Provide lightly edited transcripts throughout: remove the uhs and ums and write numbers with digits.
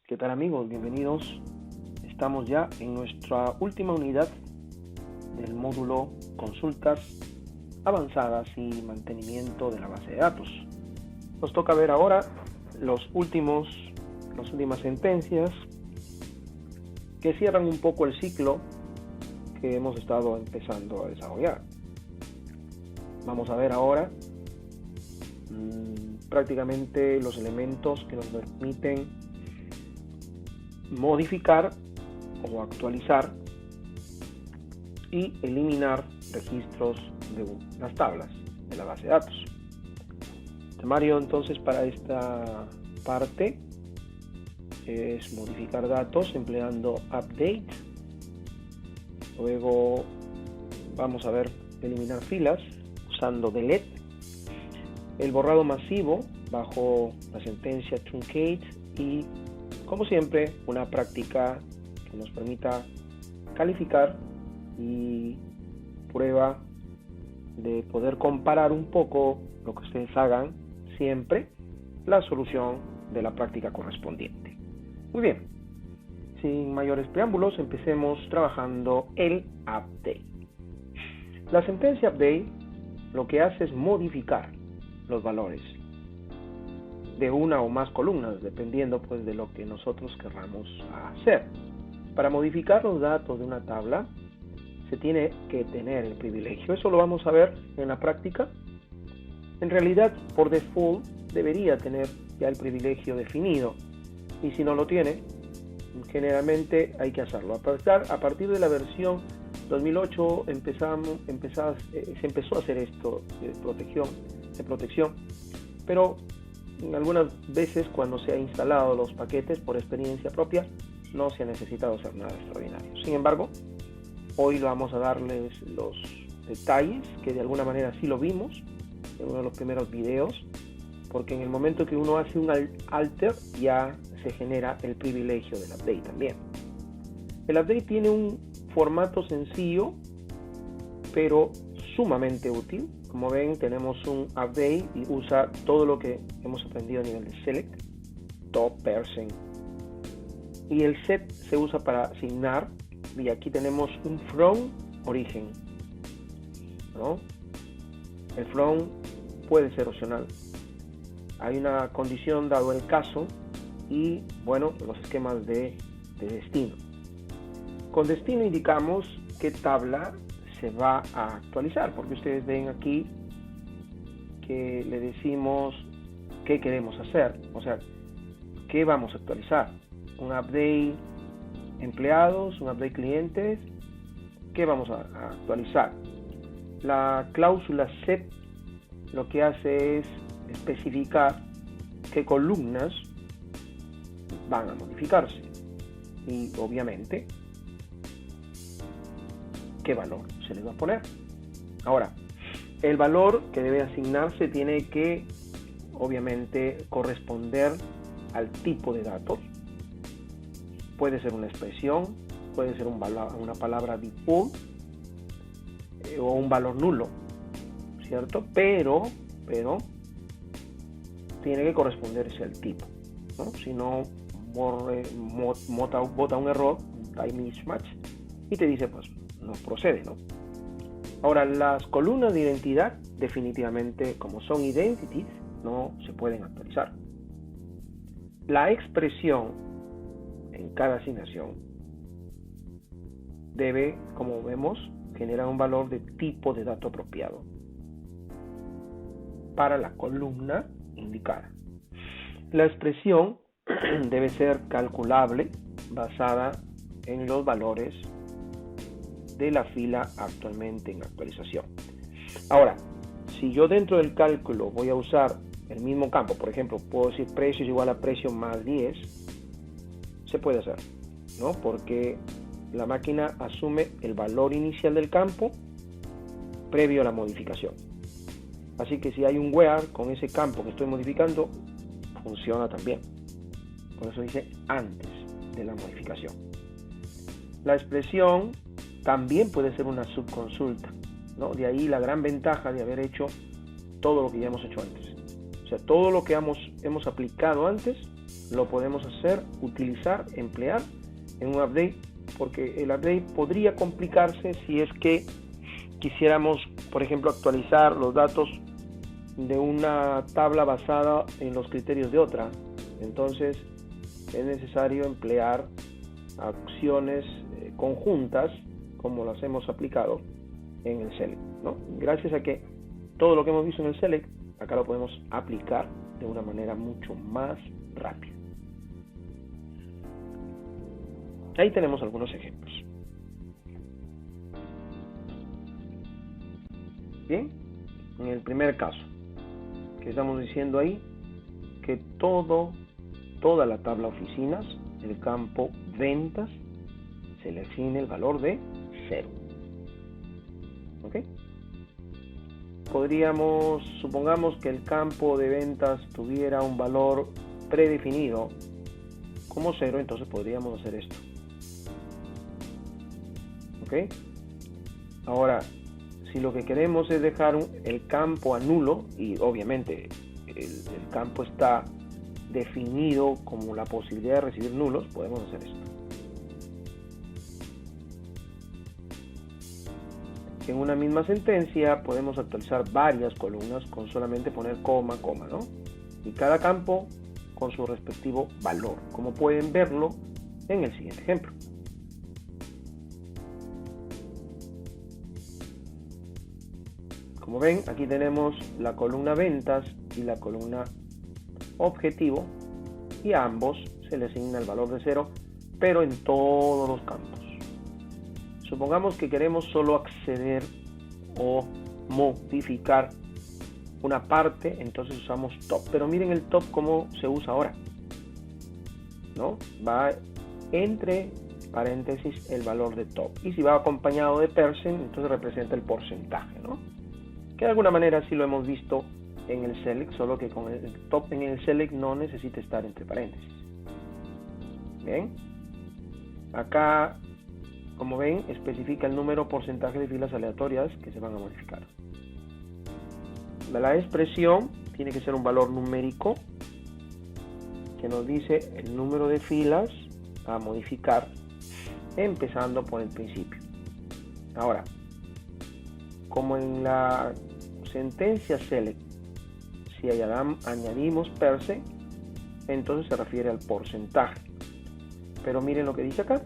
¿Qué tal amigos? Bienvenidos. Estamos ya en nuestra última unidad del módulo Consultas Avanzadas y Mantenimiento de la Base de Datos. Nos toca ver ahora las últimas sentencias que cierran un poco el ciclo que hemos estado empezando a desarrollar. Vamos a ver ahora prácticamente los elementos que nos permiten modificar o actualizar y eliminar registros de las tablas de la base de datos. El temario entonces para esta parte es modificar datos empleando update. Luego vamos a ver eliminar filas usando delete. El borrado masivo bajo la sentencia truncate y, como siempre, una práctica que nos permita calificar y prueba de poder comparar un poco lo que ustedes hagan, siempre la solución de la práctica correspondiente. Muy bien, sin mayores preámbulos, empecemos trabajando el update. La sentencia update lo que hace es modificar los valores de una o más columnas, dependiendo pues de lo que nosotros querramos hacer. Para modificar los datos de una tabla se tiene que tener el privilegio. Eso lo vamos a ver en la práctica. En realidad, por default, debería tener ya el privilegio definido, y si no lo tiene, generalmente hay que hacerlo. A partir de la versión 2008 se empezó a hacer esto de protección, pero algunas veces cuando se han instalado los paquetes por experiencia propia no se ha necesitado hacer nada extraordinario. Sin embargo, hoy vamos a darles los detalles que de alguna manera sí lo vimos en uno de los primeros videos, porque en el momento que uno hace un alter ya se genera el privilegio del update también. El update tiene un formato sencillo pero sumamente útil. Como ven, tenemos un update y usa todo lo que hemos aprendido a nivel de select, top, percent, y el set se usa para asignar, y aquí tenemos un from origen, ¿no? El from puede ser opcional, hay una condición dado el caso, y bueno, los esquemas de destino. Con destino indicamos qué tabla se va a actualizar, porque ustedes ven aquí que le decimos qué queremos hacer, o sea, qué vamos a actualizar. Un update empleados, un update clientes, qué vamos a actualizar. La cláusula set lo que hace es especificar qué columnas van a modificarse y obviamente qué valor se les va a poner. Ahora, el valor que debe asignarse tiene que obviamente corresponder al tipo de datos. Puede ser una expresión, puede ser una palabra default o un valor nulo, ¿cierto? Pero tiene que corresponderse al tipo, ¿no? Si no, bota un error, un time mismatch, y te dice pues no procede, ¿no? Ahora, las columnas de identidad definitivamente, como son identities, no se pueden actualizar. La expresión en cada asignación debe, como vemos, generar un valor de tipo de dato apropiado para la columna indicada. La expresión debe ser calculable basada en los valores de la fila actualmente en actualización. Ahora, si yo dentro del cálculo voy a usar el mismo campo, por ejemplo, puedo decir precio es igual a precio más 10, se puede hacer, ¿no? Porque la máquina asume el valor inicial del campo previo a la modificación. Así que si hay un where con ese campo que estoy modificando, funciona también. Por eso dice antes de la modificación. La expresión también puede ser una subconsulta, ¿no? De ahí la gran ventaja de haber hecho todo lo que ya hemos hecho antes. O sea, todo lo que hemos aplicado antes lo podemos hacer, utilizar, emplear en un update, porque el update podría complicarse si es que quisiéramos, por ejemplo, actualizar los datos de una tabla basada en los criterios de otra. Entonces es necesario emplear acciones conjuntas como las hemos aplicado en el select, ¿no? Gracias a que todo lo que hemos visto en el select acá lo podemos aplicar de una manera mucho más rápida. Ahí tenemos algunos ejemplos. Bien, en el primer caso que estamos diciendo ahí que toda la tabla oficinas, el campo ventas, se le asigne el valor de 0. ¿Ok? Supongamos que el campo de ventas tuviera un valor predefinido como 0, entonces podríamos hacer esto. ¿Ok? Ahora, si lo que queremos es dejar el campo a nulo, y obviamente el campo está definido como la posibilidad de recibir nulos, podemos hacer esto. En una misma sentencia podemos actualizar varias columnas con solamente poner coma, ¿no? Y cada campo con su respectivo valor, como pueden verlo en el siguiente ejemplo. Como ven, aquí tenemos la columna ventas y la columna objetivo, y a ambos se le asigna el valor de 0, pero en todos los campos. Supongamos que queremos solo acceder o modificar una parte, entonces usamos top. Pero miren el top cómo se usa ahora, ¿no? Va entre paréntesis el valor de top. Y si va acompañado de percent, entonces representa el porcentaje, ¿no? Que de alguna manera sí lo hemos visto en el select, solo que con el top en el select no necesita estar entre paréntesis. Bien. Acá, como ven, especifica el número porcentaje de filas aleatorias que se van a modificar. La expresión tiene que ser un valor numérico que nos dice el número de filas a modificar, empezando por el principio. Ahora, como en la sentencia select, si añadimos percent, entonces se refiere al porcentaje. Pero miren lo que dice acá.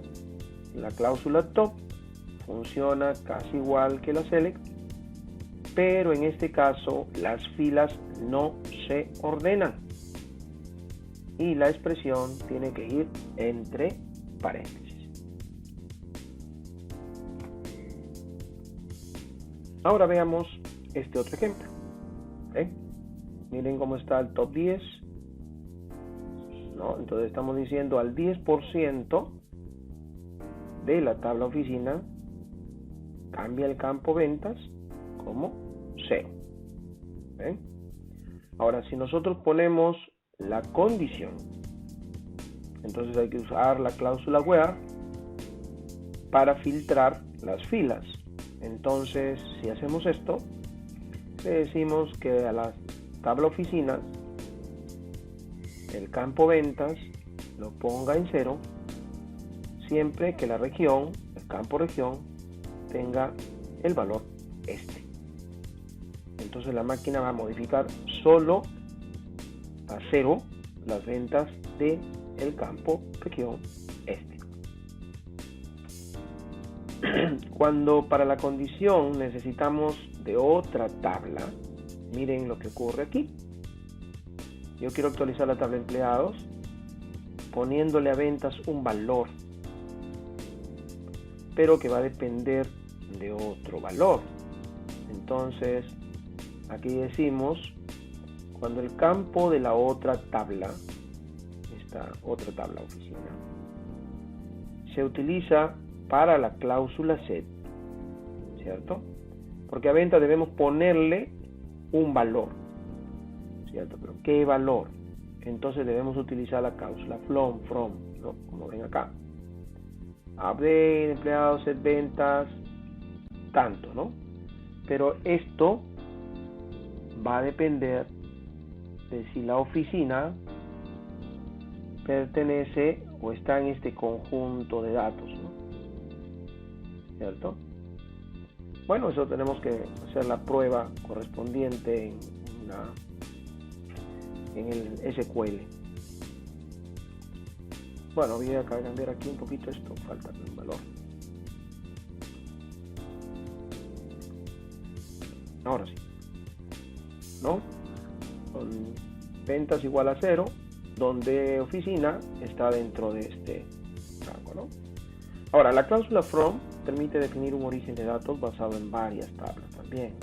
La cláusula top funciona casi igual que la select, pero en este caso las filas no se ordenan y la expresión tiene que ir entre paréntesis. Ahora veamos este otro ejemplo. Miren cómo está el top 10, ¿no? Entonces estamos diciendo al 10% de la tabla oficina cambia el campo ventas como 0. Ahora, si nosotros ponemos la condición, entonces hay que usar la cláusula where para filtrar las filas. Entonces, si hacemos esto, le decimos que a la tabla oficina el campo ventas lo ponga en 0 siempre que la región, el campo región, tenga el valor este. Entonces la máquina va a modificar solo a 0 las ventas de el campo región este. Cuando para la condición necesitamos de otra tabla, miren lo que ocurre aquí. Yo quiero actualizar la tabla de empleados poniéndole a ventas un valor, pero que va a depender de otro valor. Entonces aquí decimos, cuando el campo de la otra tabla, esta otra tabla oficina, se utiliza para la cláusula set, ¿cierto? Porque a venta debemos ponerle un valor, ¿cierto? Pero ¿qué valor? Entonces debemos utilizar la cláusula from, ¿no? Como ven acá. Update, empleados, set ventas, tanto, ¿no? Pero esto va a depender de si la oficina pertenece o está en este conjunto de datos, ¿no? ¿Cierto? Bueno, eso tenemos que hacer la prueba correspondiente en el SQL. Bueno, voy a cambiar aquí un poquito esto, falta un valor. Ahora sí, ¿no? Con ventas igual a 0, donde oficina está dentro de este rango, ¿no? Ahora, la cláusula from permite definir un origen de datos basado en varias tablas también.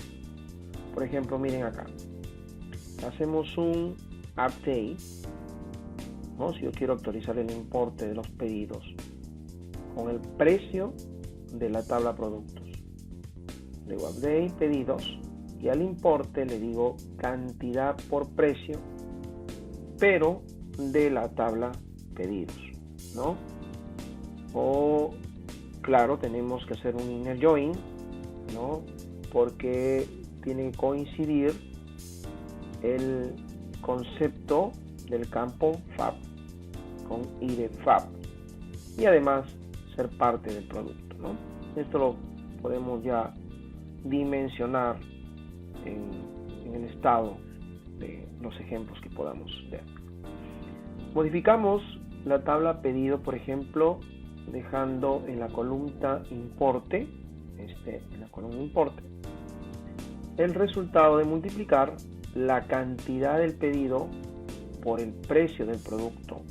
Por ejemplo, miren acá. Hacemos un update, ¿no? Si yo quiero actualizar el importe de los pedidos con el precio de la tabla productos. Le digo update pedidos y al importe le digo cantidad por precio, pero de la tabla pedidos, ¿no? O claro, tenemos que hacer un inner join, ¿no? Porque tiene que coincidir el concepto del campo fab con id fab y además ser parte del producto, ¿no? Esto lo podemos ya dimensionar en el estado de los ejemplos que podamos ver. Modificamos la tabla pedido, por ejemplo, dejando en la columna importe, en la columna importe, el resultado de multiplicar la cantidad del pedido por el precio del producto,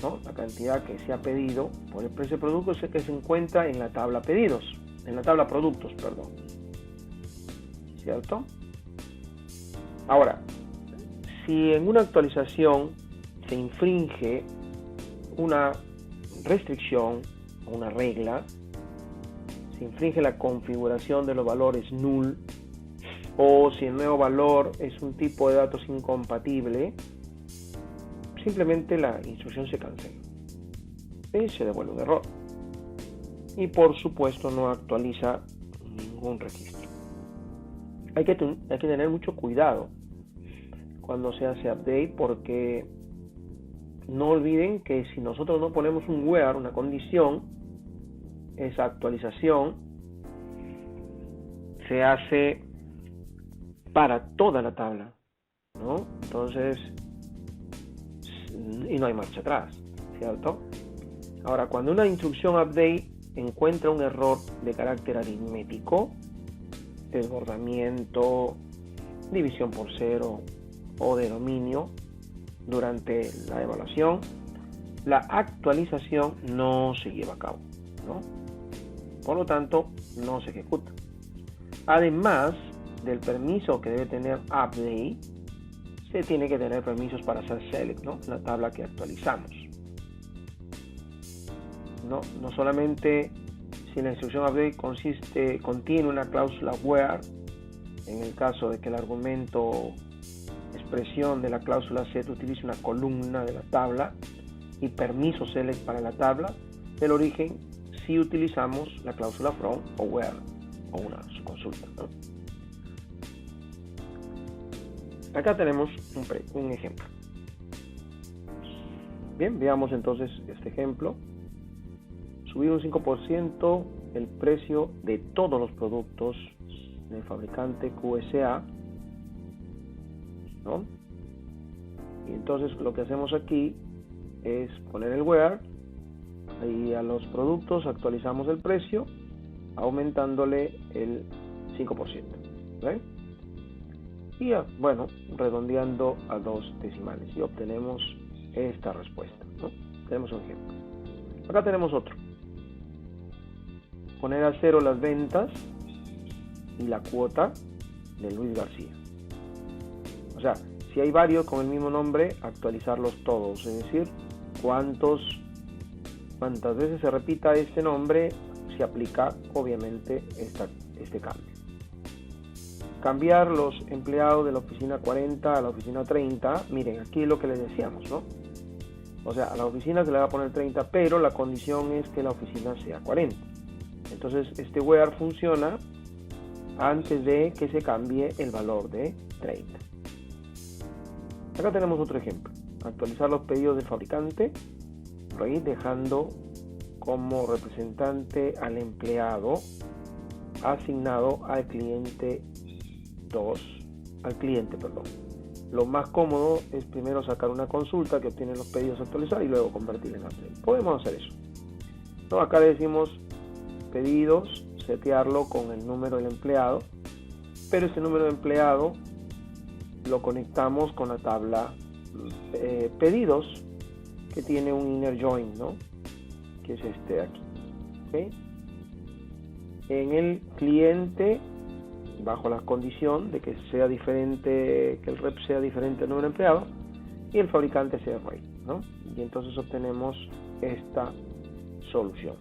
¿no? La cantidad que se ha pedido por el precio del producto es el que se encuentra en la tabla pedidos, en la tabla productos, perdón. ¿Cierto? Ahora, si en una actualización se infringe una restricción o una regla, se infringe la configuración de los valores null, o si el nuevo valor es un tipo de datos incompatible, simplemente la instrucción se cancela y se devuelve un error. Y por supuesto no actualiza ningún registro. Hay que tener mucho cuidado cuando se hace update, porque no olviden que si nosotros no ponemos un where, una condición, esa actualización se hace para toda la tabla, ¿no? Entonces, y no hay marcha atrás, ¿cierto? Ahora, cuando una instrucción update encuentra un error de carácter aritmético, desbordamiento, división por cero o de dominio, durante la evaluación, la actualización no se lleva a cabo, ¿no? Por lo tanto, no se ejecuta. Además del permiso que debe tener update, se tiene que tener permisos para hacer select, ¿no? La tabla que actualizamos. No solamente si la instrucción update contiene una cláusula where, en el caso de que el argumento expresión de la cláusula set utilice una columna de la tabla y permiso select para la tabla del origen, si utilizamos la cláusula from o where o una consulta, ¿no? Acá tenemos un ejemplo. Bien, veamos entonces este ejemplo. Subir un 5% el precio de todos los productos del fabricante QSA, ¿no? Y entonces lo que hacemos aquí es poner el where, y a los productos actualizamos el precio aumentándole el 5%, ¿ven? Y bueno, redondeando a 2 decimales y obtenemos esta respuesta, ¿no? Tenemos un ejemplo. Acá tenemos otro. Poner a 0 las ventas y la cuota de Luis García. O sea, si hay varios con el mismo nombre, actualizarlos todos, es decir, cuántas veces se repita este nombre, se aplica obviamente este cambio. Cambiar los empleados de la oficina 40 a la oficina 30, miren, aquí es lo que les decíamos, ¿no? O sea, a la oficina se le va a poner 30, pero la condición es que la oficina sea 40. Entonces, este where funciona antes de que se cambie el valor de 30. Acá tenemos otro ejemplo. actualizar los pedidos del fabricante, ahí dejando como representante al empleado asignado al cliente 2, Lo más cómodo es primero sacar una consulta que obtiene los pedidos a actualizar y luego convertirla en update. Podemos hacer eso. ¿No? Acá le decimos pedidos, setearlo con el número del empleado, pero ese número de empleado lo conectamos con la tabla pedidos, que tiene un inner join, ¿no? Que es este de aquí. ¿Okay? En el cliente, bajo la condición de que sea diferente, que el rep sea diferente al número de empleado y el fabricante sea rey, ¿no? Y entonces obtenemos esta solución.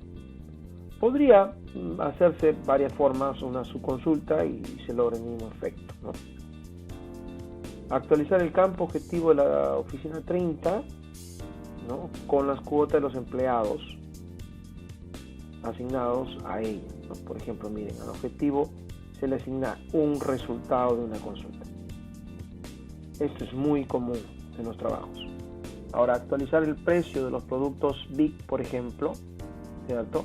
Podría hacerse varias formas, una subconsulta y se logra el mismo efecto, ¿no? Actualizar el campo objetivo de la oficina 30, ¿no? Con las cuotas de los empleados asignados a ella, ¿no? Por ejemplo, miren, al objetivo se le asigna un resultado de una consulta. Esto es muy común en los trabajos. Ahora, actualizar el precio de los productos BIC, por ejemplo, ¿cierto?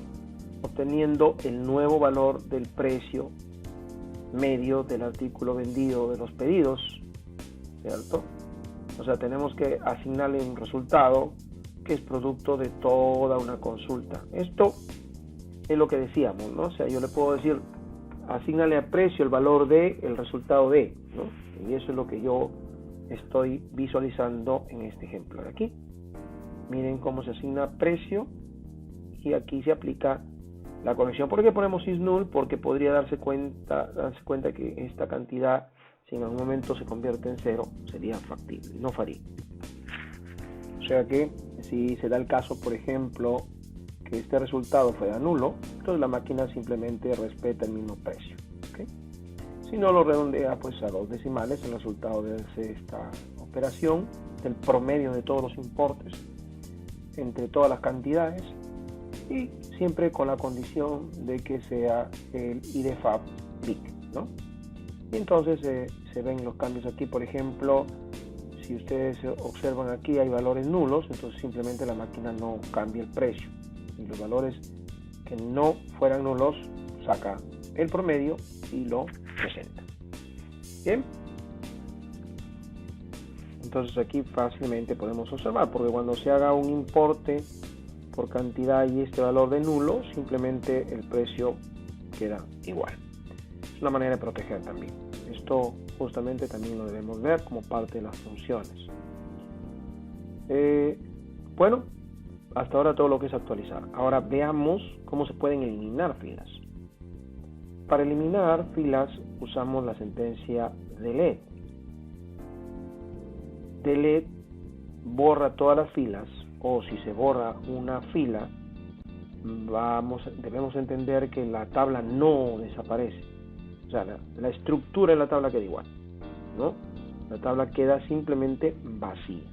Obteniendo el nuevo valor del precio medio del artículo vendido de los pedidos, ¿cierto? O sea, tenemos que asignarle un resultado que es producto de toda una consulta. Esto es lo que decíamos, ¿no? O sea, yo le puedo decir, asígnale a precio el valor de el resultado de, ¿no? Y eso es lo que yo estoy visualizando en este ejemplo de aquí. Miren cómo se asigna precio y aquí se aplica la conexión. ¿Por qué ponemos is null? Porque podría darse cuenta que esta cantidad, si en algún momento se convierte en cero, sería factible, no faría. O sea que si se da el caso, por ejemplo, que este resultado fuera nulo, entonces la máquina simplemente respeta el mismo precio, ¿okay? Si no, lo redondea pues a 2 decimales el resultado de esta operación, del promedio de todos los importes entre todas las cantidades, y siempre con la condición de que sea el IDFAB BIC, ¿no? Y entonces se ven los cambios aquí. Por ejemplo, si ustedes observan aquí hay valores nulos, entonces simplemente la máquina no cambia el precio, y los valores que no fueran nulos saca el promedio y lo presenta. Bien, entonces aquí fácilmente podemos observar, porque cuando se haga un importe por cantidad y este valor de nulo, simplemente el precio queda igual. Es una manera de proteger también. Esto justamente también lo debemos ver como parte de las funciones. Bueno, hasta ahora todo lo que es actualizar. Ahora veamos cómo se pueden eliminar filas. Para eliminar filas usamos la sentencia delete. Delete borra todas las filas, o si se borra una fila, debemos entender que la tabla no desaparece. O sea, la estructura de la tabla queda igual, ¿no? La tabla queda simplemente vacía.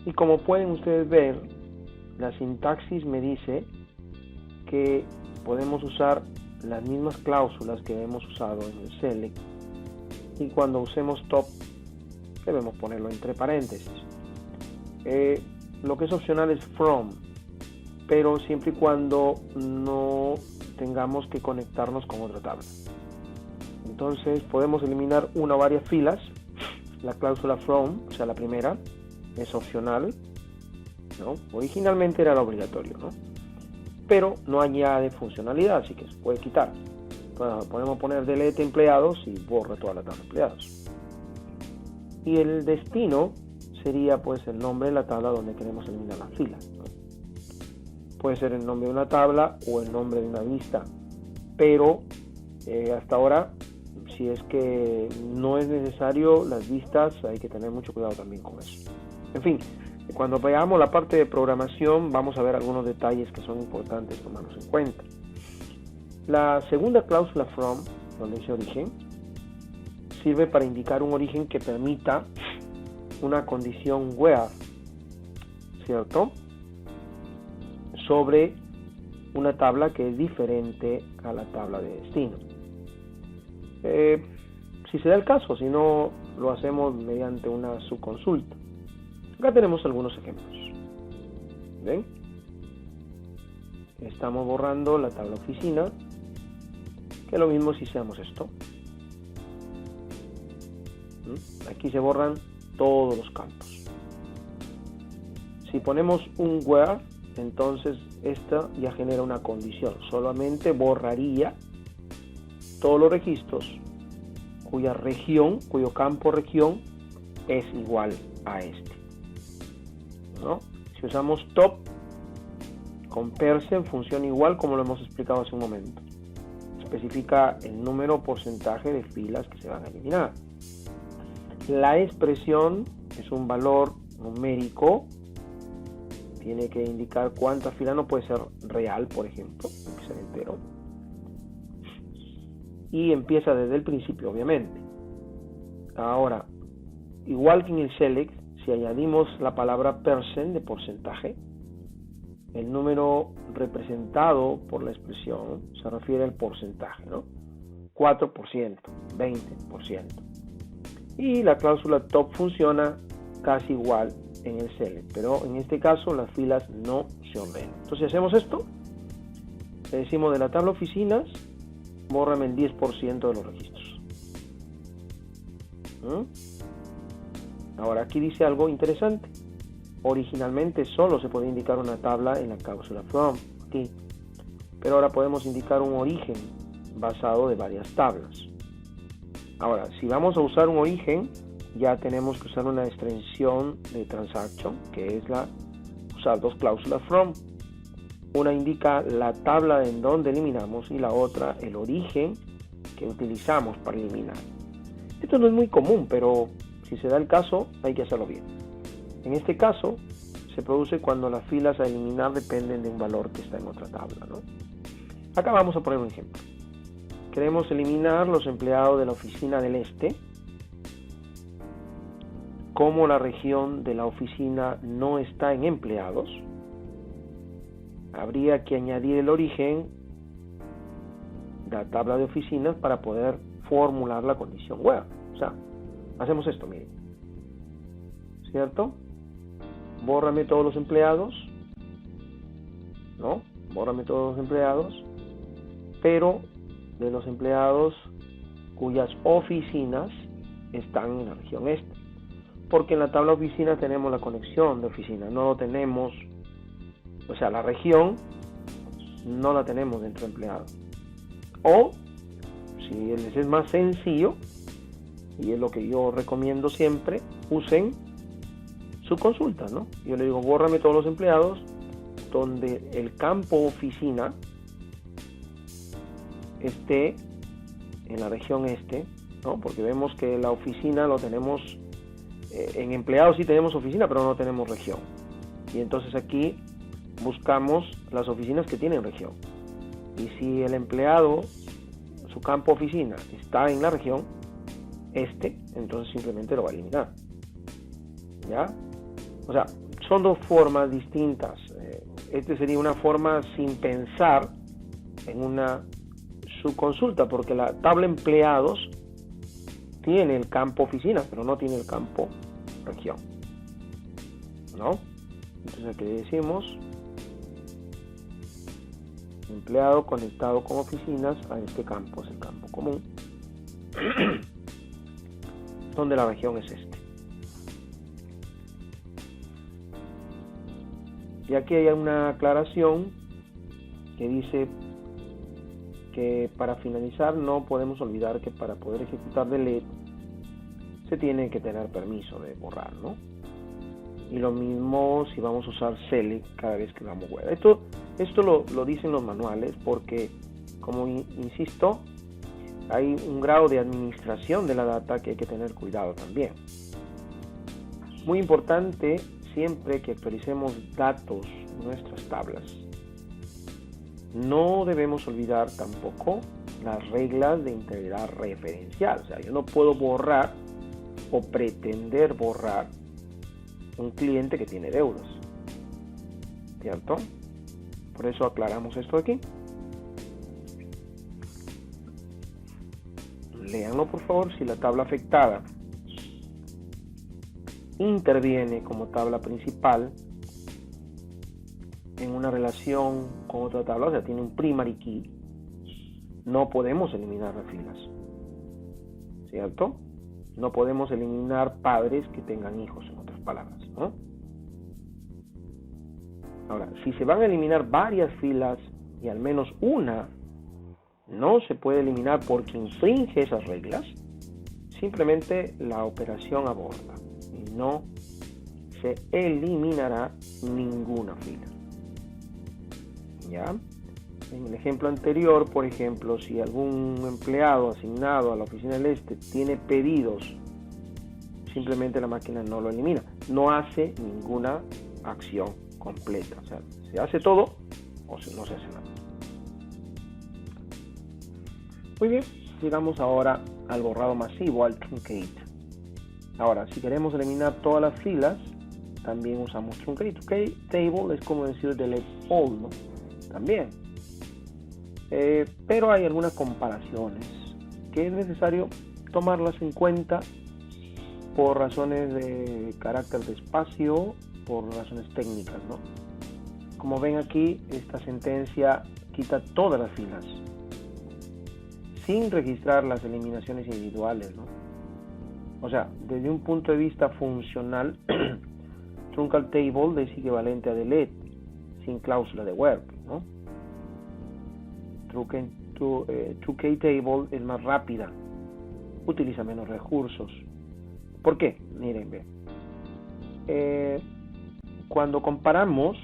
Y como pueden ustedes ver, la sintaxis me dice que podemos usar las mismas cláusulas que hemos usado en el select, y cuando usemos top debemos ponerlo entre paréntesis. Lo que es opcional es from, pero siempre y cuando no tengamos que conectarnos con otra tabla. Entonces podemos eliminar una o varias filas. La cláusula from, o sea la primera, es opcional, ¿no? Originalmente era obligatorio, ¿no? Pero no añade funcionalidad, así que se puede quitar. Bueno, podemos poner delete empleados y borra toda la tabla de empleados. Y el destino sería pues el nombre de la tabla donde queremos eliminar las filas, ¿no? Puede ser el nombre de una tabla o el nombre de una lista, pero hasta ahora, si es que no es necesario las listas, hay que tener mucho cuidado también con eso. En fin, cuando veamos la parte de programación vamos a ver algunos detalles que son importantes tomarlos en cuenta. La segunda cláusula from, donde dice origen, sirve para indicar un origen que permita una condición where, ¿cierto?, sobre una tabla que es diferente a la tabla de destino. Si se da el caso, si no, lo hacemos mediante una subconsulta. Acá tenemos algunos ejemplos. ¿Ven? Estamos borrando la tabla oficina, que es lo mismo si hiciéramos esto. Aquí se borran todos los campos. Si ponemos un where, entonces esta ya genera una condición. Solamente borraría todos los registros cuya región, cuyo campo región es igual a este, ¿no? Si usamos top con percent funciona igual como lo hemos explicado hace un momento. Especifica el número o porcentaje de filas que se van a eliminar. La expresión es un valor numérico. Tiene que indicar cuántas filas, no puede ser real, por ejemplo, tiene que ser entero. Y empieza desde el principio, obviamente. Ahora, igual que en el select, si añadimos la palabra percent de porcentaje, el número representado por la expresión se refiere al porcentaje, ¿no? 4%, 20%. Y la cláusula top funciona casi igual en el select, pero en este caso las filas no se ordenan. Entonces hacemos esto, le decimos de la tabla oficinas, bórrame el 10% de los registros. Ahora aquí dice algo interesante. Originalmente solo se podía indicar una tabla en la cláusula from, aquí, pero ahora podemos indicar un origen basado de varias tablas. Ahora, si vamos a usar un origen, ya tenemos que usar una extensión de transaction, que es usar dos cláusulas from. Una indica la tabla en donde eliminamos y la otra el origen que utilizamos para eliminar. Esto no es muy común, pero si se da el caso, hay que hacerlo bien. En este caso, se produce cuando las filas a eliminar dependen de un valor que está en otra tabla, ¿no? Acá vamos a poner un ejemplo. Queremos eliminar los empleados de la oficina del este. Como la región de la oficina no está en empleados, habría que añadir el origen de la tabla de oficinas para poder formular la condición where. O sea, hacemos esto, miren. ¿Cierto? Bórrame todos los empleados. ¿No? Bórrame todos los empleados. Pero de los empleados cuyas oficinas están en la región este. Porque en la tabla oficina tenemos la conexión de oficina, no lo tenemos, o sea, la región no la tenemos dentro de empleados. O, si les es más sencillo, y es lo que yo recomiendo siempre, usen su consulta, ¿no? Yo le digo, bórrame todos los empleados donde el campo oficina esté en la región este, ¿no? Porque vemos que la oficina lo tenemos, en empleados sí tenemos oficina, pero no tenemos región. Y entonces aquí buscamos las oficinas que tienen región. Y si el empleado, su campo oficina, está en la región este, entonces simplemente lo va a eliminar. ¿Ya? O sea, son dos formas distintas. Este sería una forma sin pensar en una subconsulta, porque la tabla empleados tiene el campo oficina, pero no tiene el campo región, ¿no? Entonces aquí decimos empleado conectado con oficinas a este campo, es el campo común, donde la región es este. Y aquí hay una aclaración que dice que para finalizar no podemos olvidar que para poder ejecutar delete se tiene que tener permiso de borrar, ¿no? Y lo mismo si vamos a usar select cada vez que damos where. Esto lo dicen los manuales porque, como insisto, hay un grado de administración de la data que hay que tener cuidado también. Muy importante siempre que actualicemos datos en nuestras tablas. No debemos olvidar tampoco las reglas de integridad referencial. O sea, yo no puedo borrar o pretender borrar un cliente que tiene deudas, ¿cierto? Por eso aclaramos esto aquí. Léanlo por favor. Si la tabla afectada interviene como tabla principal en una relación con otra tabla, o sea, tiene un primary key, no podemos eliminar las filas, ¿cierto? No podemos eliminar padres que tengan hijos, en otras palabras, ¿no? Ahora, si se van a eliminar varias filas y al menos una no se puede eliminar porque infringe esas reglas, simplemente la operación aborta y no se eliminará ninguna fila. ¿Ya? En el ejemplo anterior, por ejemplo, si algún empleado asignado a la oficina del este tiene pedidos, simplemente la máquina no lo elimina, no hace ninguna acción completa, o sea, se hace todo o no se hace nada. Muy bien, llegamos ahora al borrado masivo, al truncate. Ahora, si queremos eliminar todas las filas, también usamos truncate. Truncate table es como decir delete all, ¿no? También. Pero hay algunas comparaciones que es necesario tomarlas en cuenta por razones de carácter de espacio, por razones técnicas, ¿no? Como ven aquí, esta sentencia quita todas las filas sin registrar las eliminaciones individuales, ¿no? O sea, desde un punto de vista funcional, truncate table es equivalente a delete sin cláusula de where, ¿no? Truncate table es más rápida, utiliza menos recursos. ¿Por qué? Miren, cuando comparamos,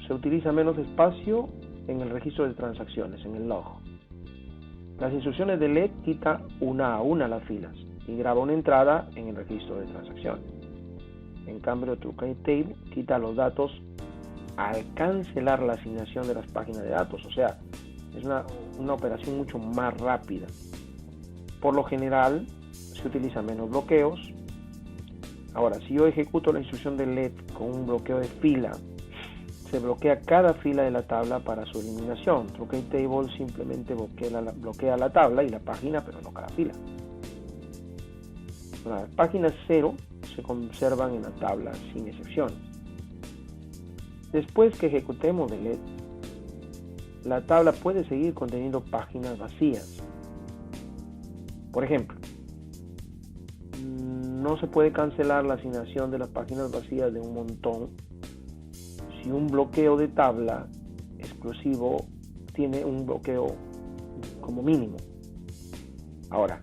se utiliza menos espacio en el registro de transacciones, en el log. Las instrucciones delete quita una a una las filas y graba una entrada en el registro de transacciones. En cambio, truncate table quita los datos al cancelar la asignación de las páginas de datos, o sea, es una operación mucho más rápida. Por lo general, se utilizan menos bloqueos. Ahora, si yo ejecuto la instrucción delete con un bloqueo de fila, se bloquea cada fila de la tabla para su eliminación. Truncate table simplemente bloquea la tabla y la página, pero no cada fila. Las páginas 0 se conservan en la tabla sin excepciones. Después que ejecutemos delete, la tabla puede seguir conteniendo páginas vacías. Por ejemplo, no se puede cancelar la asignación de las páginas vacías de un montón si un bloqueo de tabla exclusivo tiene un bloqueo como mínimo. Ahora,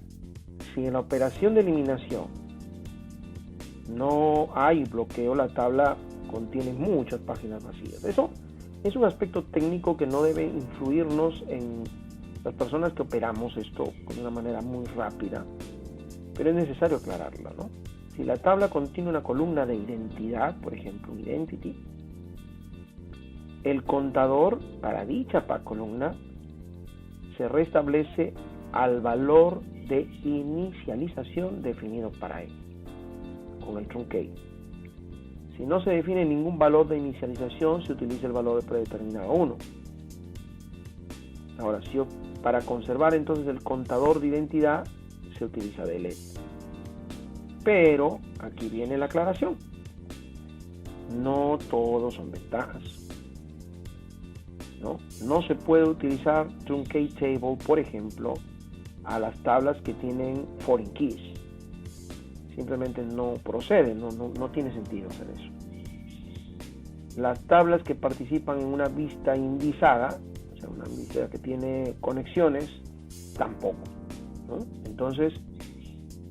si en la operación de eliminación no hay bloqueo, la tabla contiene muchas páginas vacías. Eso es un aspecto técnico que no debe influirnos en las personas que operamos esto de una manera muy rápida, pero es necesario aclararla, ¿no? Si la tabla contiene una columna de identidad, por ejemplo, identity, el contador para dicha columna se restablece al valor de inicialización definido para él, con el truncate. Si no se define ningún valor de inicialización, se utiliza el valor predeterminado 1. Ahora, para conservar entonces el contador de identidad, se utiliza delete. Pero aquí viene la aclaración. No todos son ventajas. No se puede utilizar truncate table, por ejemplo, a las tablas que tienen foreign keys. Simplemente no procede, no tiene sentido hacer eso. Las tablas que participan en una vista indizada, o sea, una vista que tiene conexiones, tampoco, ¿no? Entonces,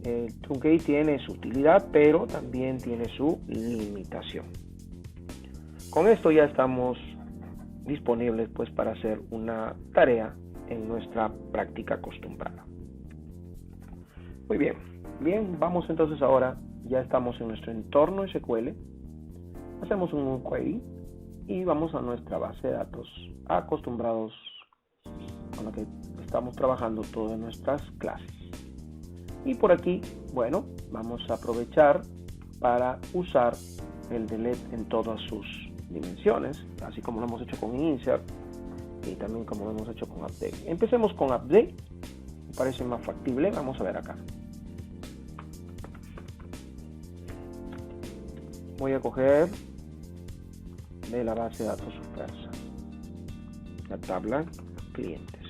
el truncate tiene su utilidad, pero también tiene su limitación. Con esto ya estamos disponibles pues para hacer una tarea en nuestra práctica acostumbrada. Muy bien, vamos entonces ahora, ya estamos en nuestro entorno SQL, hacemos un query y vamos a nuestra base de datos acostumbrados con la que estamos trabajando todas nuestras clases. Y por aquí, bueno, vamos a aprovechar para usar el delete en todas sus dimensiones, así como lo hemos hecho con insert y también como lo hemos hecho con update. Empecemos con update, me parece más factible. Vamos a ver acá. Voy a coger de la base de datos Supersa la tabla clientes.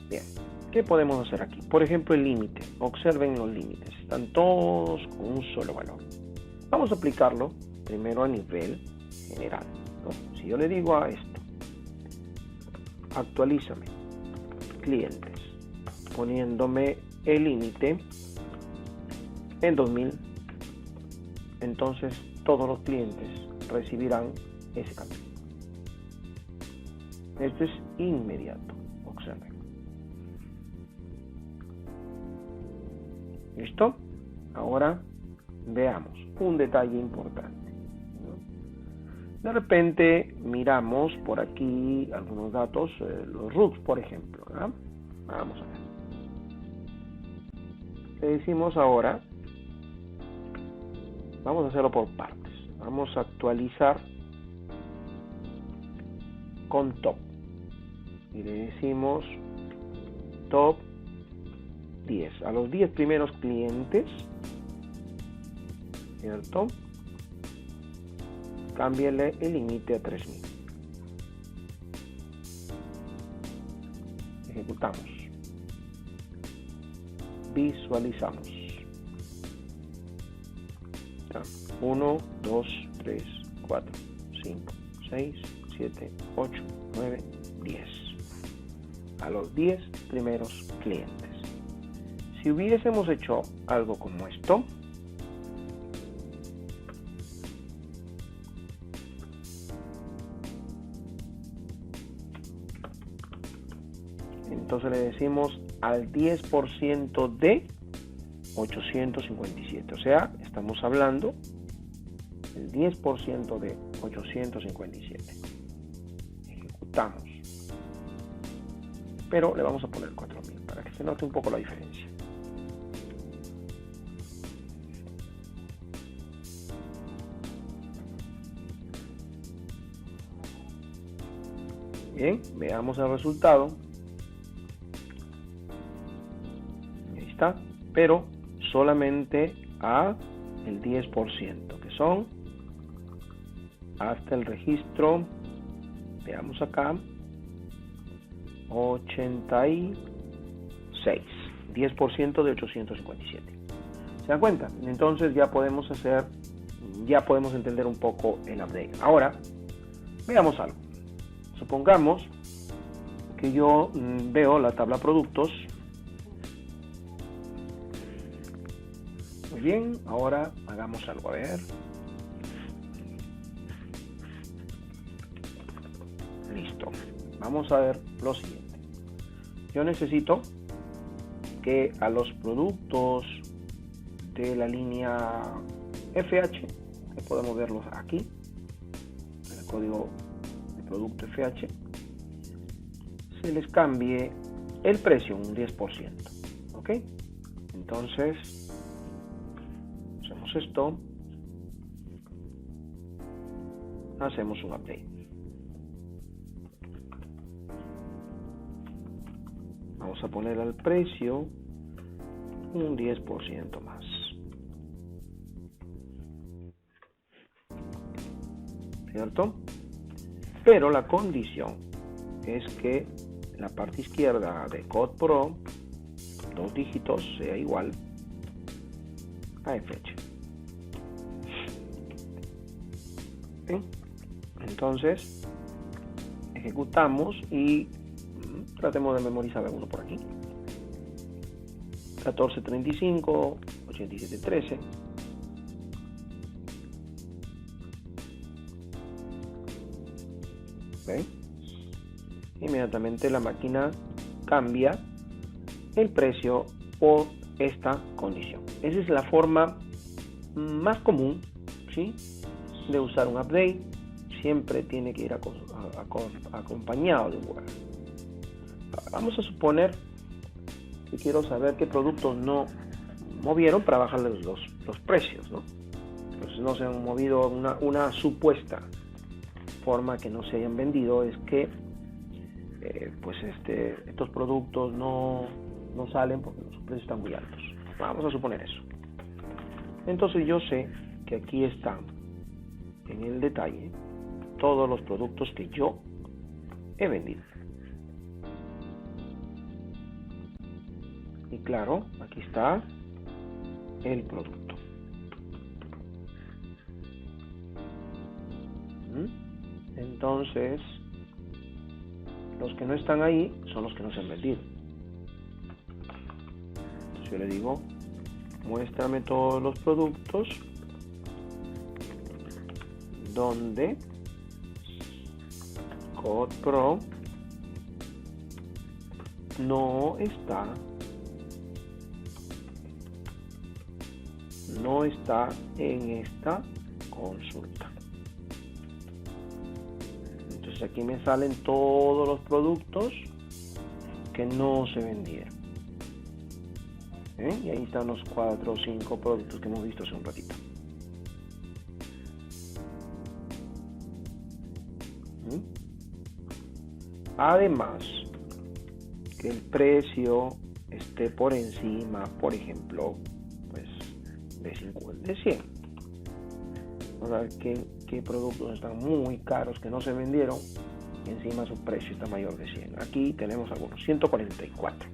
Bien, ¿qué podemos hacer aquí? Por ejemplo, el límite. Observen los límites. Están todos con un solo valor. Vamos a aplicarlo primero a nivel general, ¿no? Si yo le digo a esto, actualízame clientes, poniéndome el límite en 2000, entonces todos los clientes recibirán ese cambio. Esto es inmediato. Observen. ¿Listo? Ahora veamos un detalle importante, ¿no? De repente miramos por aquí algunos datos, los RUCs, por ejemplo, ¿no? Vamos a ver. Le decimos ahora, vamos a hacerlo por partes. Vamos a actualizar con top. Y le decimos top 10. A los 10 primeros clientes, ¿cierto? Cámbiale el límite a 3000. Ejecutamos. Visualizamos. 1, 2, 3, 4, 5, 6, 7, 8, 9, 10. A los 10 primeros clientes. Si hubiésemos hecho algo como esto, entonces le decimos al 10% de 857. O sea, estamos hablando del 10% de 857. Ejecutamos. Pero le vamos a poner 4000 para que se note un poco la diferencia. Bien, veamos el resultado. Ahí está, pero solamente a el 10%, que son hasta el registro, veamos acá, 86, 10% de 857. ¿Se dan cuenta? Entonces ya podemos entender un poco el update. Ahora, veamos algo. Supongamos que yo veo la tabla productos. Muy bien, ahora hagamos algo, a ver. Listo. Vamos a ver lo siguiente. Yo necesito que a los productos de la línea FH, que podemos verlos aquí, en el código de producto FH, se les cambie el precio un 10%. ¿Ok? Entonces, hacemos esto, hacemos un update. Vamos a poner al precio un 10% más. ¿Cierto? Pero la condición es que la parte izquierda de Code Pro, 2 dígitos, sea igual a FH. ¿Sí? Entonces, ejecutamos y tratemos de memorizar alguno por aquí. 1435, 8713. ¿Ven? Inmediatamente la máquina cambia el precio por esta condición. Esa es la forma más común, ¿sí?, de usar un update. Siempre tiene que ir acompañado de un word. Vamos a suponer que quiero saber qué productos no movieron para bajarles los precios, ¿no? Pues no se han movido. Una supuesta forma que no se hayan vendido es que estos productos no salen porque los precios están muy altos. Vamos a suponer eso. Entonces yo sé que aquí están en el detalle todos los productos que yo he vendido. Y claro, aquí está el producto. Entonces, los que no están ahí son los que no se han vendido. Entonces yo le digo, muéstrame todos los productos donde CodePro no está en esta consulta. Entonces aquí me salen todos los productos que no se vendieron. Y ahí están los 4 o 5 productos que hemos visto hace un ratito. Además, que el precio esté por encima, por ejemplo, pues de 50, de 100. Vamos a ver qué productos están muy caros que no se vendieron y encima su precio está mayor de 100. Aquí tenemos algunos, 144.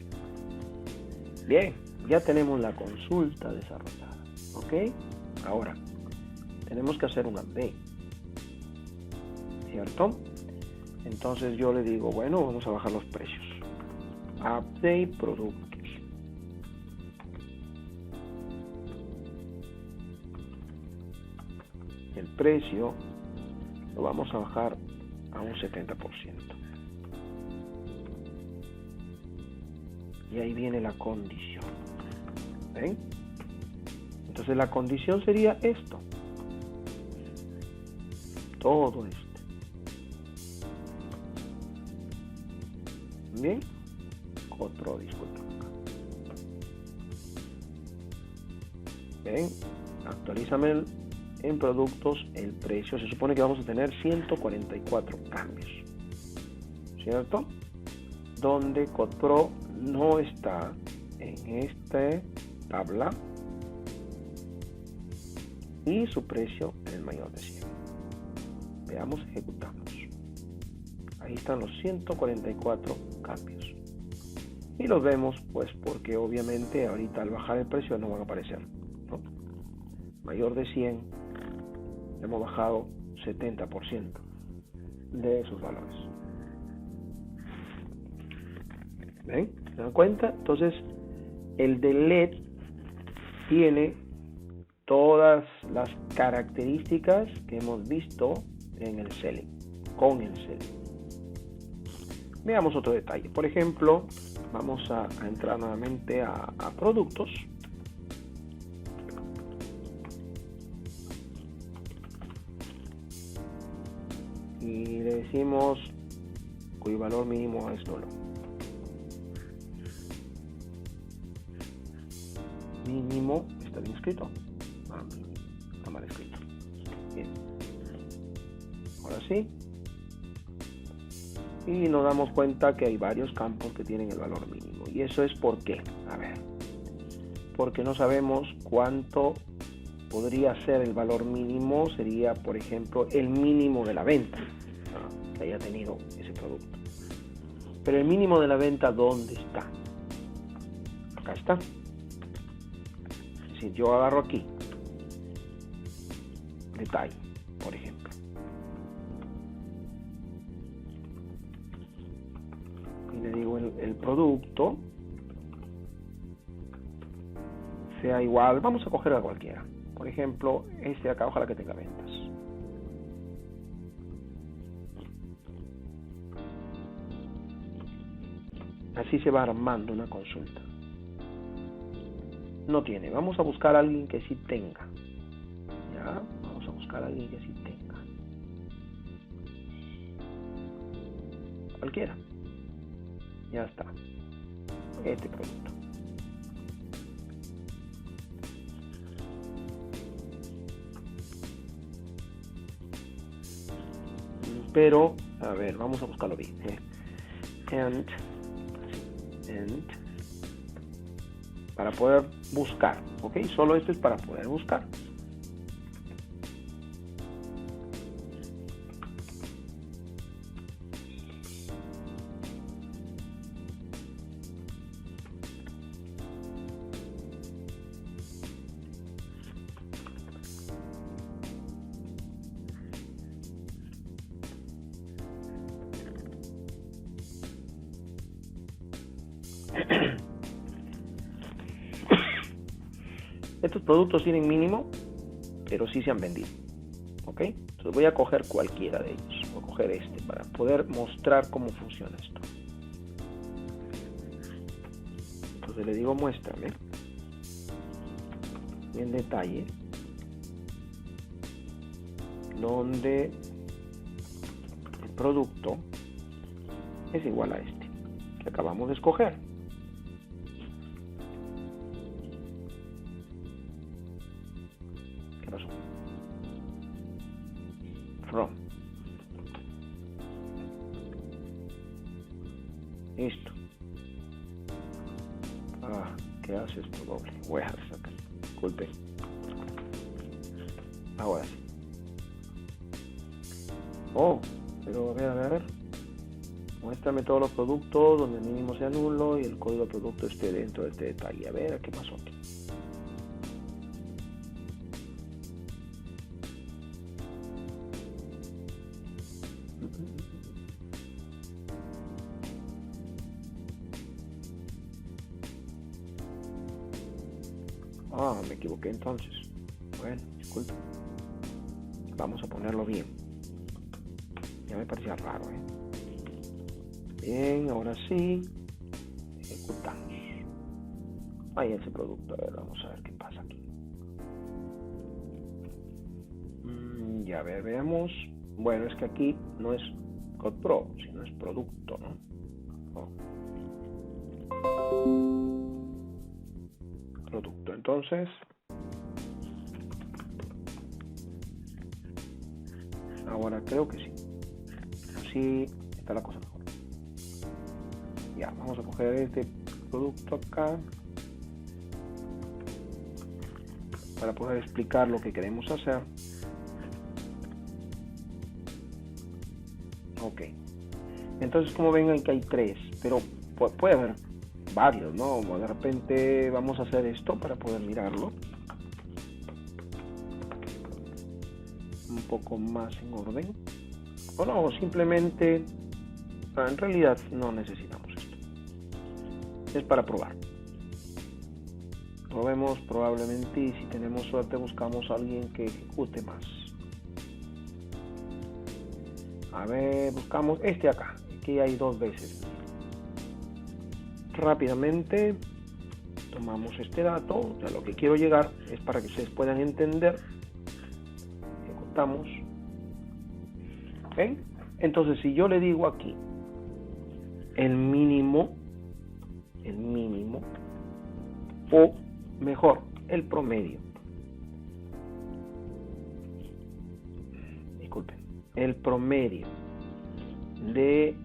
Bien, ya tenemos la consulta desarrollada. ¿Ok? Ahora, tenemos que hacer un update. ¿Cierto? Entonces yo le digo, bueno, vamos a bajar los precios. Update productos. El precio lo vamos a bajar a un 70%. Y ahí viene la condición. ¿Ven? Entonces la condición sería esto. Todo esto. Bien. Otro, disculpa. Ven. Actualízame en productos el precio. Se supone que vamos a tener 144 cambios. ¿Cierto? Donde CodePro no está en esta tabla y su precio es el mayor de 100. Veamos, ejecutamos. Ahí están los 144 cambios. Y los vemos pues porque obviamente ahorita al bajar el precio no van a aparecer, ¿no? Mayor de 100, hemos bajado 70% de esos valores. ¿Ven? ¿Se dan cuenta? Entonces, el delete tiene todas las características que hemos visto en el selling, con el selling. Veamos otro detalle. Por ejemplo, vamos a entrar nuevamente a productos. Y le decimos cuyo valor mínimo es nulo. Mínimo, ¿está bien escrito? Está mal escrito. Bien. Ahora sí. Y nos damos cuenta que hay varios campos que tienen el valor mínimo. ¿Y eso es por qué? A ver. Porque no sabemos cuánto podría ser el valor mínimo. Sería, por ejemplo, el mínimo de la venta que haya tenido ese producto. Pero el mínimo de la venta, ¿dónde está? Acá está. Es decir, yo agarro aquí. Detalle, por ejemplo. Y le digo el producto sea igual, vamos a coger a cualquiera, por ejemplo este de acá, ojalá que tenga ventas. Así se va armando una consulta. No tiene, vamos a buscar a alguien que sí tenga. Ya, vamos a buscar a alguien que sí tenga. Cualquiera. Ya está. Este producto. Pero, a ver, vamos a buscarlo bien. And para poder buscar, ¿ok? Solo esto es para poder buscar. Estos productos tienen mínimo, pero sí se han vendido, ¿ok? Entonces voy a coger cualquiera de ellos. Voy a coger este para poder mostrar cómo funciona esto. Entonces le digo muéstrame en detalle donde el producto es igual a este que acabamos de escoger. ¿Qué pasó? From. Listo. ¿Qué hace esto doble? Voy a sacar. Disculpe. Ahora sí. Oh, pero a ver. Muéstrame todos los productos donde el mínimo sea nulo y el código de producto esté dentro de este detalle. A ver, ¿qué pasó aquí? Me equivoqué entonces. Bueno, disculpe. Vamos a ponerlo bien. Ya me parecía raro, ¿eh? Bien, ahora sí. Ejecutamos. Ahí ese producto. A ver, vamos a ver qué pasa aquí. Ya veamos. Bueno, es que aquí no es Code Pro, sino es producto, ¿no? Producto. Entonces, ahora creo que sí. Así está la cosa mejor. Ya, vamos a coger este producto acá para poder explicar lo que queremos hacer. Ok. Entonces, como ven, que hay tres, pero puede haber varios, ¿no? De repente vamos a hacer esto para poder mirarlo un poco más en orden. O no, simplemente, en realidad no necesitamos esto. Es para probar. Probemos probablemente y si tenemos suerte buscamos a alguien que ejecute más. A ver, buscamos este acá. Aquí hay dos veces. Rápidamente tomamos este dato. O sea, lo que quiero llegar es para que ustedes puedan entender. Ejecutamos. ¿Ven? Entonces, si yo le digo aquí el mínimo, o mejor, el promedio. Disculpen, el promedio de,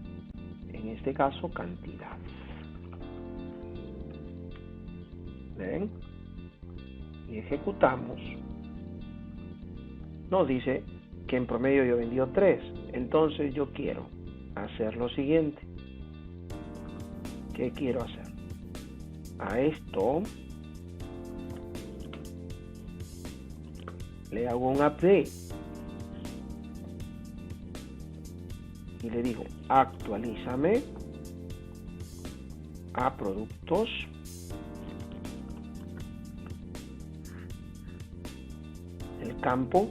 en este caso, cantidad. ¿Ven? Y ejecutamos. Nos dice que en promedio yo he vendido 3. Entonces yo quiero hacer lo siguiente. ¿Qué quiero hacer? A esto le hago un update y le digo actualízame a productos el campo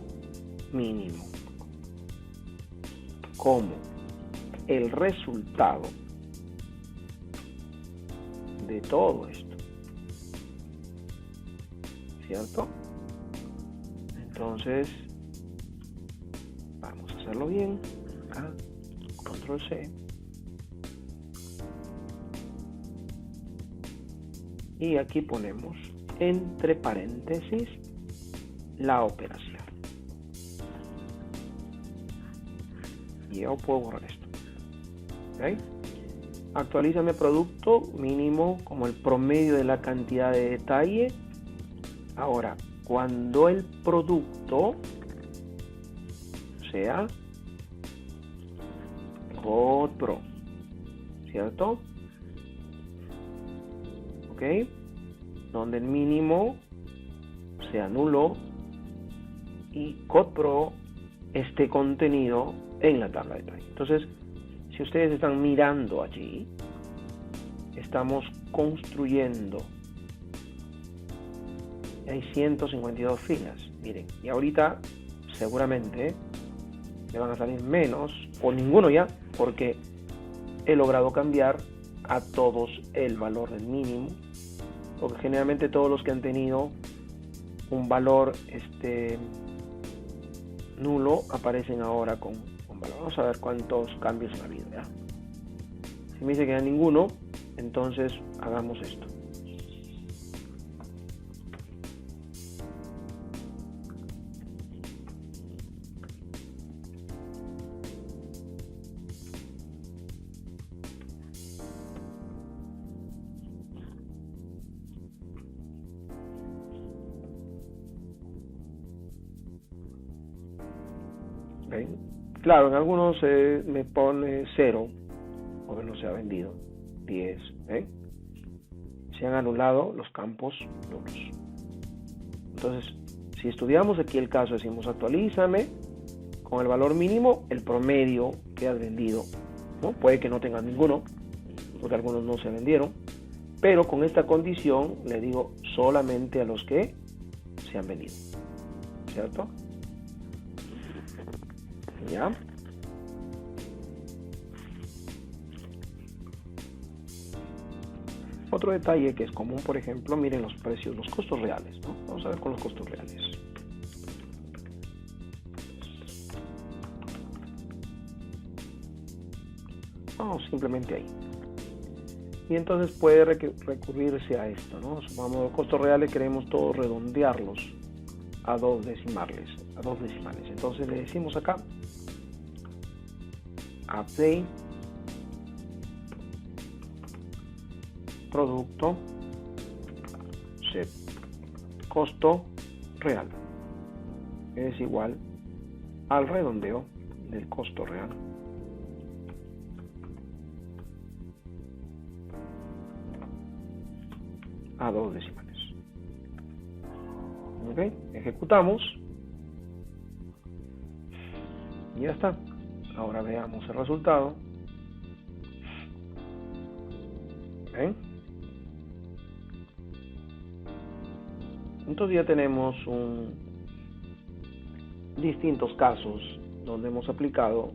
mínimo como el resultado de todo esto, ¿cierto? Entonces vamos a hacerlo bien. Acá, control C, y aquí ponemos entre paréntesis la operación. Y yo puedo borrar esto. ¿Okay? Actualízame producto mínimo como el promedio de la cantidad de detalle. Ahora, cuando el producto sea Code Pro, ¿cierto? Ok, donde el mínimo sea nulo y Code Pro esté contenido en la tabla de detalle. Entonces, si ustedes están mirando allí, estamos construyendo. Hay 152 filas, miren, y ahorita seguramente le van a salir menos o ninguno ya, porque he logrado cambiar a todos el valor del mínimo, porque generalmente todos los que han tenido un valor nulo aparecen ahora con valor. Vamos a ver cuántos cambios ha habido ya. Si me dice que no hay ninguno, entonces hagamos esto. ¿Ven? Claro, en algunos me pone 0 porque no se ha vendido. 10. ¿Ven? Se han anulado los campos nulos. Entonces, si estudiamos aquí el caso, decimos actualízame con el valor mínimo, el promedio que has vendido, ¿no? Puede que no tengas ninguno, porque algunos no se vendieron, pero con esta condición le digo solamente a los que se han vendido, ¿cierto? ¿Ya? Otro detalle que es común, por ejemplo, miren los precios, los costos reales, ¿no? Vamos a ver con los costos reales. Vamos simplemente ahí. Y entonces puede recurrirse a esto, ¿no? Supongamos los costos reales, queremos todos redondearlos a dos decimales. Entonces le decimos acá update producto set costo real es igual al redondeo del costo real a dos decimales. Ok, ejecutamos y ya está. Ahora veamos el resultado. ¿Ven? Entonces ya tenemos distintos casos donde hemos aplicado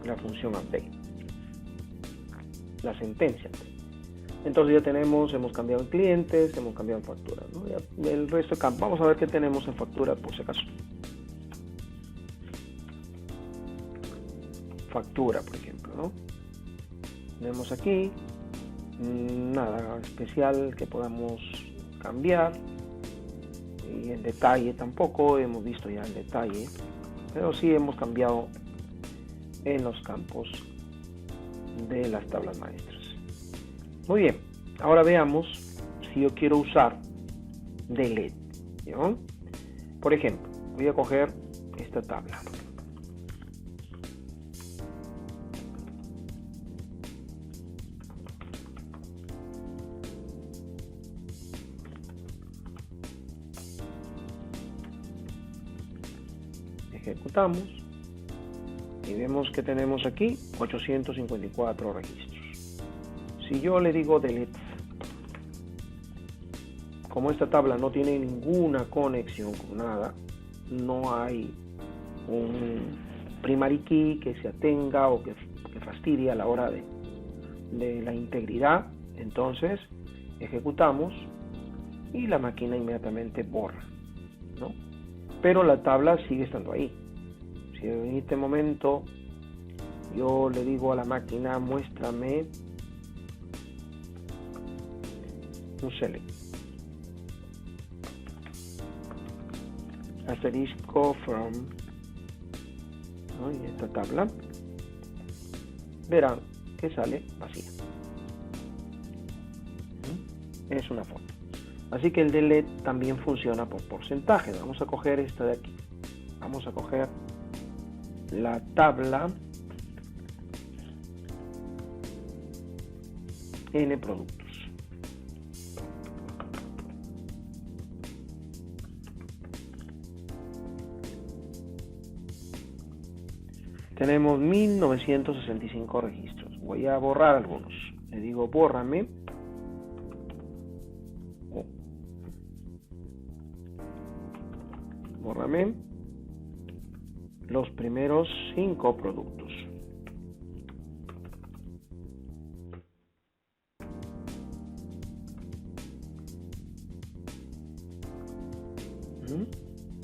la función update, la sentencia. Entonces ya tenemos, hemos cambiado en clientes, hemos cambiado en facturas, ¿no? Ya el resto de campos, vamos a ver qué tenemos en factura por si acaso. Factura, por ejemplo, ¿no? Tenemos aquí nada especial que podamos cambiar, y en detalle tampoco hemos visto ya el detalle, pero sí hemos cambiado en los campos de las tablas maestras. Muy bien, ahora veamos si yo quiero usar delete, ¿no? Por ejemplo, voy a coger esta tabla. Ejecutamos y vemos que tenemos aquí 854 registros. Si yo le digo delete, como esta tabla no tiene ninguna conexión con nada, no hay un primary key que se atenga o que fastidie a la hora de la integridad, entonces ejecutamos y la máquina inmediatamente borra, ¿no? Pero la tabla sigue estando ahí. Si en este momento yo le digo a la máquina muéstrame un select asterisco from, ¿no? Y esta tabla, verán que sale vacía. Es una foto. Así que el delete también funciona por porcentaje. Vamos a coger esta de aquí. Vamos a coger la tabla N productos. Tenemos 1965 registros. Voy a borrar algunos. Le digo bórrame. Bórrame los primeros 5 productos.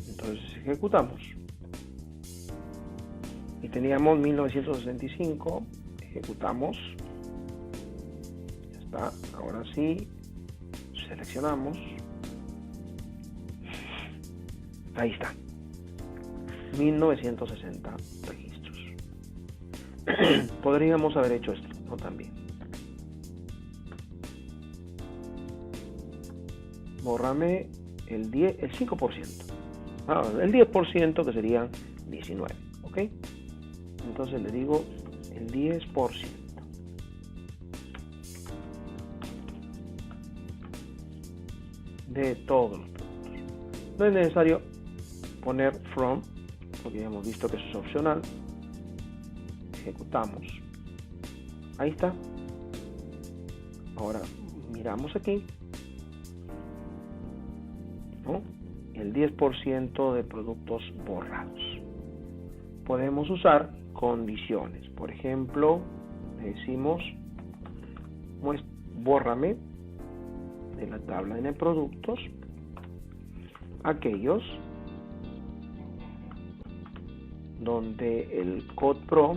Entonces ejecutamos. Y teníamos 1965. Ejecutamos. Ya está. Ahora sí. Seleccionamos. Ahí está. 1960 registros. Podríamos haber hecho esto, ¿no? También. Bórrame el 5%. El 10% que serían 19. ¿Ok? Entonces le digo el 10% de todos los productos. No es necesario poner from, porque ya hemos visto que eso es opcional. Ejecutamos. Ahí está. Ahora miramos aquí, ¿no? El 10% de productos borrados. Podemos usar condiciones. Por ejemplo, le decimos bórrame de la tabla de productos aquellos donde el code pro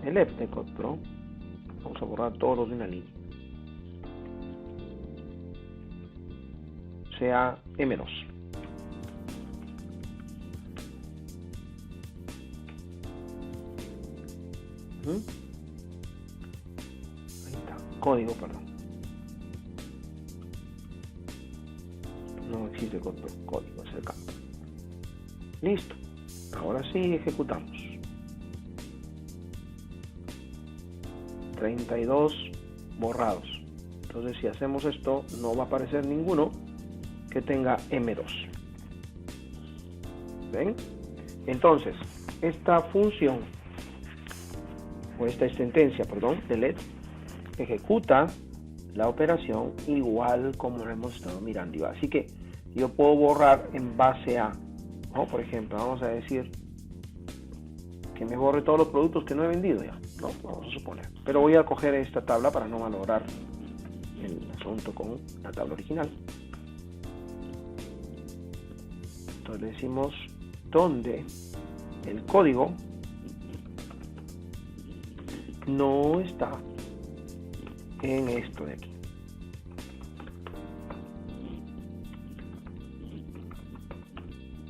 el F de code pro, vamos a borrar todos de una línea, sea M2. Ahí está, código, perdón. No existe código, es el campo. Listo. Ahora sí ejecutamos. 32 borrados. Entonces si hacemos esto no va a aparecer ninguno que tenga M2. ¿Ven? Entonces esta función o esta sentencia, perdón, delete, ejecuta la operación igual como lo hemos estado mirando. Así que yo puedo borrar en base a, ¿no? Por ejemplo, vamos a decir que me borre todos los productos que no he vendido ya, ¿no? Vamos a suponer. Pero voy a coger esta tabla para no malograr el asunto con la tabla original. Entonces le decimos donde el código no está en esto de aquí.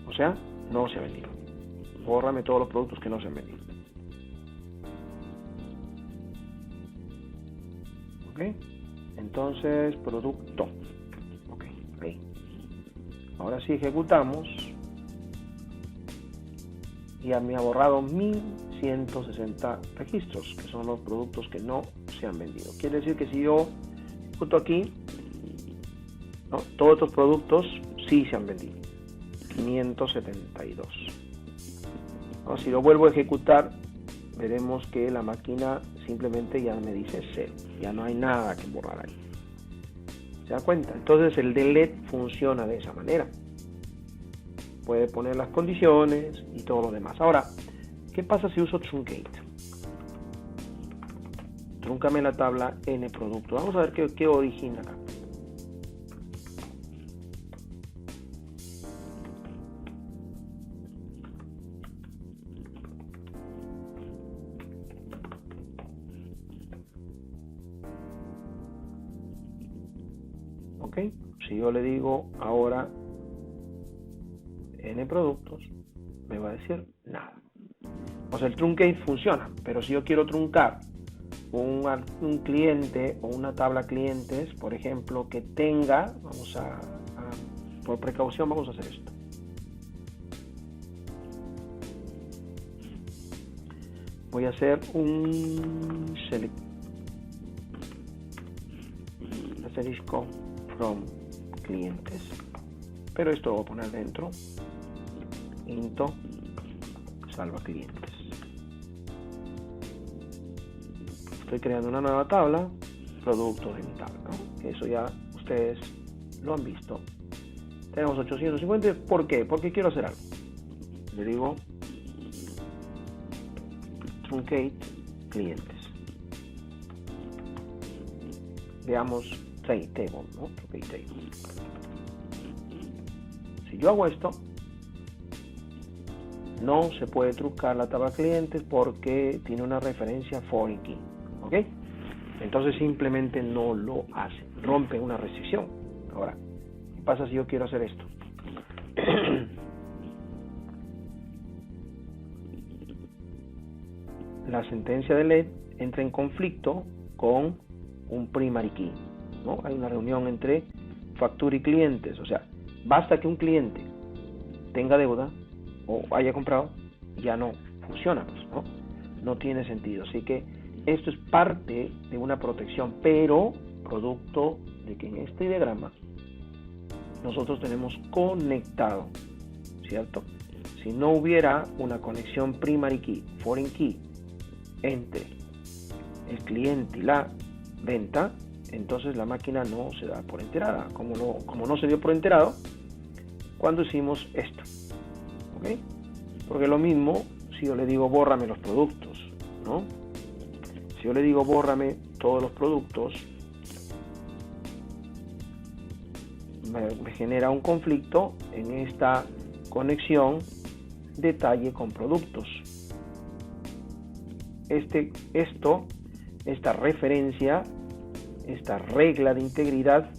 O sea, no se ha vendido. Bórrame todos los productos que no se han vendido. Ok. Entonces, producto. Ok, ahí. Ahora sí ejecutamos. Ya me ha borrado 1160 registros, que son los productos que no se han vendido. Quiere decir que si yo ejecuto aquí, ¿no? Todos estos productos sí se han vendido. 572. ¿No? Si lo vuelvo a ejecutar, veremos que la máquina simplemente ya me dice 0. Ya no hay nada que borrar ahí. ¿Se da cuenta? Entonces el delete funciona de esa manera. Puede poner las condiciones y todo lo demás. Ahora, ¿qué pasa si uso truncate? Trúncame la tabla N producto. Vamos a ver qué origina acá. Ok, si yo le digo ahora N productos, me va a decir nada. O sea, el truncate funciona, pero si yo quiero truncar un cliente o una tabla clientes, por ejemplo, que tenga, por precaución vamos a hacer esto. Voy a hacer un select asterisco from clientes, pero esto lo voy a poner dentro into salva clientes. Estoy creando una nueva tabla, productos de mi tabla, ¿no? Que eso ya ustedes lo han visto. Tenemos 850, ¿por qué? Porque quiero hacer algo. Le digo truncate clientes. Veamos table, ¿no? Truncate table. Si yo hago esto, no se puede truncar la tabla clientes porque tiene una referencia foreign key, ¿ok? Entonces simplemente no lo hace, rompe una restricción. Ahora, ¿qué pasa si yo quiero hacer esto? La sentencia de LED entra en conflicto con un primary key, ¿no? Hay una reunión entre factura y clientes, o sea, basta que un cliente tenga deuda o haya comprado, ya no funciona, pues, ¿no? No tiene sentido. Así que esto es parte de una protección, pero producto de que en este diagrama nosotros tenemos conectado, ¿cierto? Si no hubiera una conexión primary key, foreign key, entre el cliente y la venta, entonces la máquina no se da por enterada, como no se dio por enterado cuando hicimos esto, ¿ok? Porque lo mismo si yo le digo bórrame los productos, ¿no? Si yo le digo bórrame todos los productos, me genera un conflicto en esta conexión detalle con productos. Esta referencia, esta regla de integridad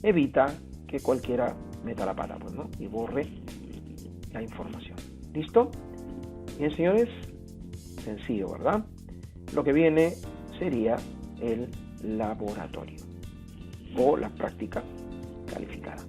evita que cualquiera meta la pata, pues, ¿no? Y borre la información. ¿Listo? Bien, señores, sencillo, ¿verdad? Lo que viene sería el laboratorio o la práctica calificada.